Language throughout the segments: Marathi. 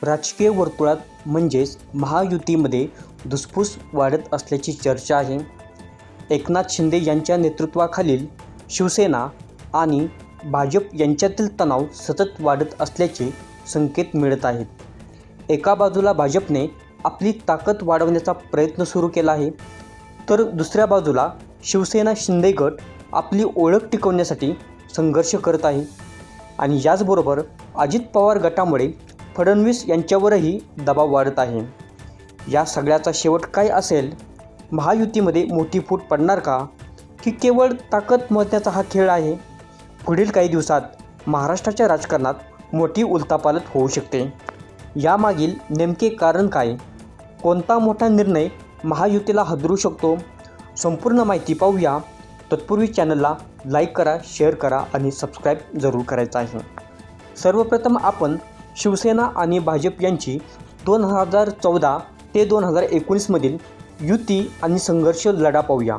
राजकीय वर्तुळात म्हणजेच महायुतीमध्ये धुसफूस वाढत असल्याची चर्चा आहे. एकनाथ शिंदे यांच्या नेतृत्वाखालील शिवसेना आणि भाजप यांच्यातील तणाव सतत वाढत असल्याचे संकेत मिळत आहेत. एका बाजूला भाजपने आपली ताकद वाढवण्याचा प्रयत्न सुरू केला आहे, तर दुसऱ्या बाजूला शिवसेना शिंदे गट आपली ओळख टिकवण्यासाठी संघर्ष करत आहे. आणि याचबरोबर अजित पवार गटामुळे फडणवीस यांच्यावरही दबाव वाढत आहे. या सगळ्याचा शेवट काय असेल? महायुतीमध्ये मोठी फूट पडणार का, की केवळ ताकद मोजण्याचा हा खेळ आहे? पुढील काही दिवसात महाराष्ट्राच्या राजकारणात मोठी उलथापालथ होऊ शकते. यामागील नेमके कारण काय? कोणता मोठा निर्णय महायुतीला हादरू शकतो? संपूर्ण माहिती पाहूया. तत्पूर्वी चॅनलला लाईक करा, शेअर करा आणि सबस्क्राईब जरूर करायचं आहे. सर्वप्रथम आपण शिवसेना आणि भाजप यांची 2014 ते 2019 मधील युती आणि संघर्ष लढा पाहूया.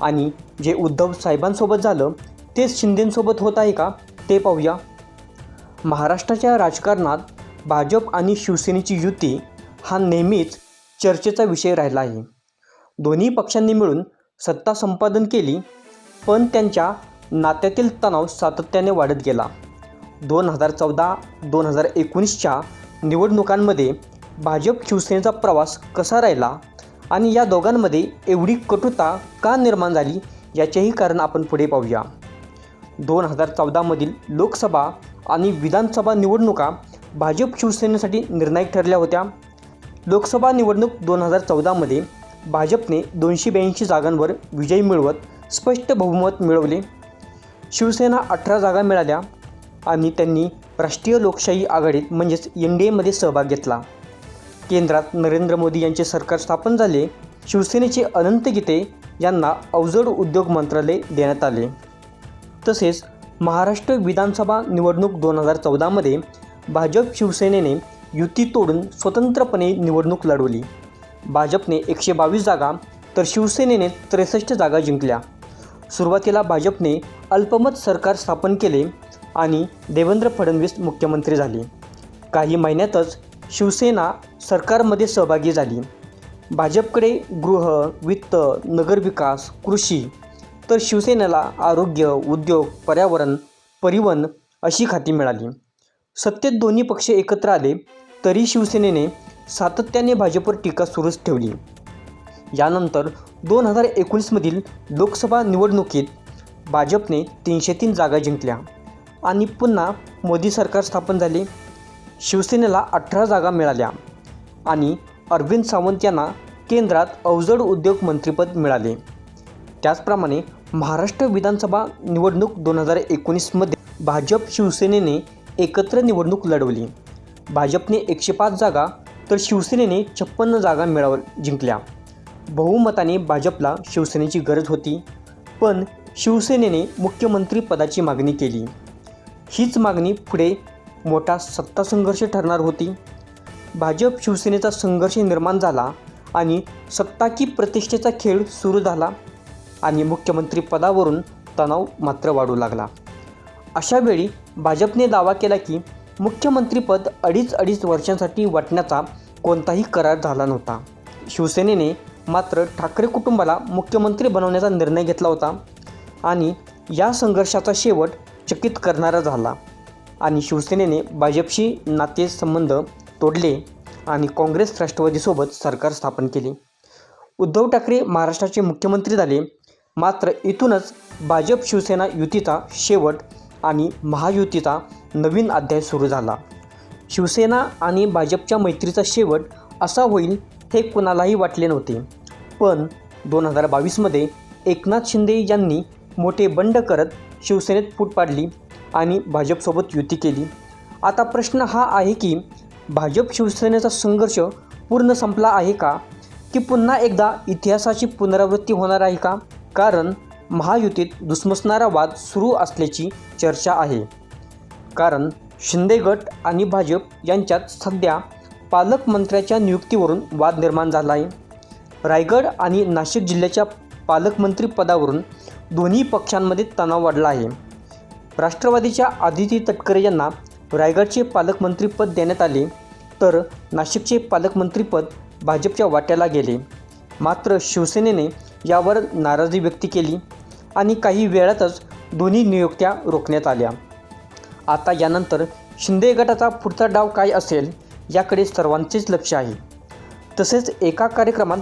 आणि जे उद्धव साहेबांसोबत झालं तेच शिंदेंसोबत होत आहे का ते पाहूया. महाराष्ट्राच्या राजकारणात भाजप आणि शिवसेनेची युती हा नेहमीच चर्चेचा विषय राहिला आहे. दोन्ही पक्षांनी मिळून सत्ता संपादन केली, पण त्यांच्या नात्यातील तणाव सातत्याने वाढत गेला. 2014-2019च्या निवडणुकांमध्ये भाजप शिवसेनेचा प्रवास कसा राहिला आणि या दोघांमध्ये एवढी कटुता का निर्माण झाली याचेही कारण आपण पुढे पाहूया. 2014मधील लोकसभा आणि विधानसभा निवडणुका भाजप शिवसेनेसाठी निर्णायक ठरल्या होत्या. लोकसभा निवडणूक 2014मध्ये भाजपने 282 जागांवर विजय मिळवत स्पष्ट बहुमत मिळवले. शिवसेना 18 जागा मिळाल्या आणि त्यांनी राष्ट्रीय लोकशाही आघाडीत म्हणजेच NDAमध्ये सहभाग घेतला. केंद्रात नरेंद्र मोदी यांचे सरकार स्थापन झाले. शिवसेनेचे अनंत गीते यांना अवजड उद्योग मंत्रालय देण्यात आले. तसेच महाराष्ट्र विधानसभा निवडणूक 2014मध्ये भाजप शिवसेनेने युती तोडून स्वतंत्रपणे निवडणूक लढवली. भाजपने 122 जागा तर शिवसेनेने 63 जागा जिंकल्या. सुरुवातीला भाजपने अल्पमत सरकार स्थापन केले आणि देवेंद्र फडणवीस मुख्यमंत्री झाले. काही महिन्यातच शिवसेना सरकारमध्ये सहभागी झाली. भाजपकडे गृह, वित्त, नगरविकास, कृषी, तर शिवसेनेला आरोग्य, उद्योग, पर्यावरण, परिवहन अशी खाती मिळाली. सत्तेत दोन्ही पक्ष एकत्र आले तरी शिवसेनेने सातत्याने भाजपवर टीका सुरूच ठेवली. यानंतर 2019मधील लोकसभा निवडणुकीत भाजपने 303 जागा जिंकल्या आणि पुन्हा मोदी सरकार स्थापन झाले. शिवसेनेला 18 जागा मिळाल्या आणि अरविंद सावंत यांना केंद्रात अवजड उद्योग मंत्रिपद मिळाले. त्याचप्रमाणे महाराष्ट्र विधानसभा निवडणूक 2019मध्ये भाजप शिवसेनेने एकत्र निवडणूक लढवली. भाजपने 105 जागा तर शिवसेनेने 56 जागा जिंकल्या. बहुमताने भाजपला शिवसेनेची गरज होती, पण शिवसेनेने मुख्यमंत्रीपदाची मागणी केली. हीच मागणी पुढे मोठा सत्तासंघर्ष ठरणार होती. भाजप शिवसेनेचा संघर्ष निर्माण झाला आणि सत्ता की प्रतिष्ठेचा खेळ सुरू झाला आणि मुख्यमंत्रीपदावरून तणाव मात्र वाढू लागला. अशावेळी भाजपने दावा केला की मुख्यमंत्रीपद अडीच वर्षांसाठी वाटण्याचा कोणताही करार झाला नव्हता. शिवसेनेने मात्र ठाकरे कुटुंबाला मुख्यमंत्री बनवण्याचा निर्णय घेतला होता आणि या संघर्षाचा शेवट चकित करणारा झाला आणि शिवसेनेने भाजपशी नातेसंबंध तोडले आणि काँग्रेस राष्ट्रवादीसोबत सरकार स्थापन केले. उद्धव ठाकरे महाराष्ट्राचे मुख्यमंत्री झाले. मात्र इथूनच भाजप शिवसेना युतीचा शेवट आणि महायुतीचा नवीन अध्याय सुरू झाला. शिवसेना आणि भाजपच्या मैत्रीचा शेवट असा होईल हे कुणालाही वाटले नव्हते. पण 2022मध्ये एकनाथ शिंदे यांनी मोठे बंड करत शिवसेनेत फूट पाडली आणि भाजपसोबत युती केली. आता प्रश्न हा आहे की भाजप शिवसेनेचा संघर्ष पूर्ण संपला आहे का, की पुन्हा एकदा इतिहासाची पुनरावृत्ती होणार आहे का? कारण महायुतीत धुसमसणारा वाद सुरू असल्याची चर्चा आहे. कारण शिंदे गट आणि भाजप यांच्यात सध्या पालकमंत्र्याच्या नियुक्तीवरून वाद निर्माण झाला आहे. रायगड आणि नाशिक जिल्ह्याच्या पालकमंत्रीपदावरून दोन्ही पक्षांमध्ये तणाव वाढला आहे. राष्ट्रवादीच्या आदिती तटकरे यांना रायगडचे पालकमंत्रीपद देण्यात आले. तर नाशिकचे पालकमंत्रीपद भाजपच्या वाट्याला गेले. मात्र शिवसेनेने यावर नाराजी व्यक्त केली आणि काही वेळातच दोन्ही नियुक्त्या रोखण्यात आल्या. आता यानंतर शिंदे गटाचा पुढचा डाव काय असेल याकडे सर्वांचेच लक्ष आहे. तसेच एका कार्यक्रमात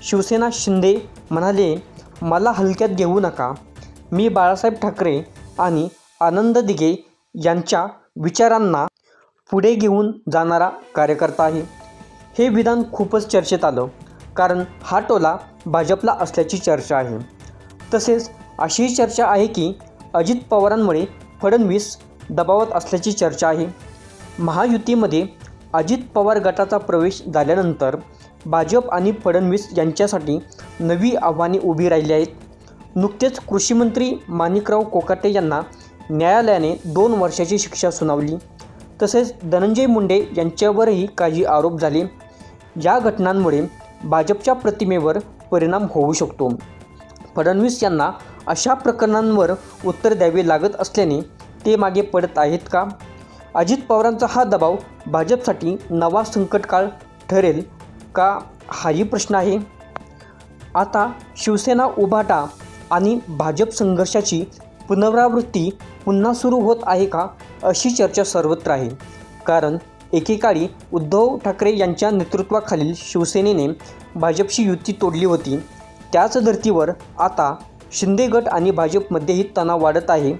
शिवसेना शिंदे म्हणाले, मला हलक्यात घेऊ नका, मी बाळासाहेब ठाकरे आणि आनंद दिघे यांच्या विचारांना पुढे घेऊन जाणारा कार्यकर्ता आहे. हे विधान खूपच चर्चेत आलं, कारण हा टोला भाजपला असल्याची चर्चा आहे. तसेच अशीही चर्चा आहे की अजित पवारांमुळे फडणवीस दबावात असल्याची चर्चा आहे. महायुतीमध्ये अजित पवार गटाचा प्रवेश झाल्यानंतर भाजप आणि फडणवीस यांच्यासाठी नवी आव्हाने उभी राहिली आहेत. नुकतेच कृषीमंत्री माणिकराव कोकाटे यांना न्यायालयाने 2 वर्षाची शिक्षा सुनावली. तसेच धनंजय मुंडे यांच्यावरही काही आरोप झाले. या घटनांमुळे भाजपच्या प्रतिमेवर परिणाम होऊ शकतो. फडणवीस यांना अशा प्रकरणांवर उत्तर द्यावे लागत असल्याने ते मागे पडत आहेत का? अजित पवारांचा हा दबाव भाजपसाठी नवा संकटकाळ ठरेल का, हाही प्रश्न आहे. आता शिवसेना उभाटा आणि भाजप संघर्षाची पुनरावृत्ती पुन्हा सुरू होत आहे का, अशी चर्चा सर्वत्र आहे. कारण एकेकाळी उद्धव ठाकरे यांच्या नेतृत्वाखालील शिवसेनेने भाजपशी युती तोडली होती. त्याच धर्तीवर आता शिंदे गट आणि भाजपमध्येही तणाव वाढत आहे.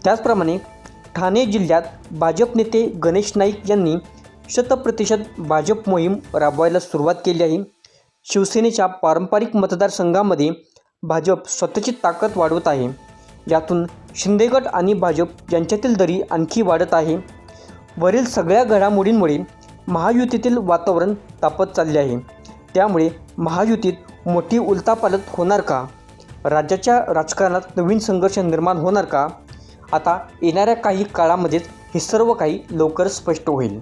त्याचप्रमाणे ठाणे जिल्ह्यात भाजप नेते गणेश नाईक यांनी 100% भाजप मोहीम राबवायला सुरुवात केली आहे. शिवसेनेच्या पारंपरिक मतदारसंघामध्ये भाजप स्वतःची ताकद वाढवत आहे. यातून शिंदे गट आणि भाजप यांच्यातील दरी आणखी वाढत आहे. वरील सगळ्या घडामोडींमुळे महायुतीतील वातावरण तापत चालले आहे. त्यामुळे महायुतीत मोठी उलथापालथ होणार का? राज्याच्या राजकारणात नवीन संघर्ष निर्माण होणार का? आता येणाऱ्या काही काळामध्येच हे सर्व काही लवकर स्पष्ट होईल.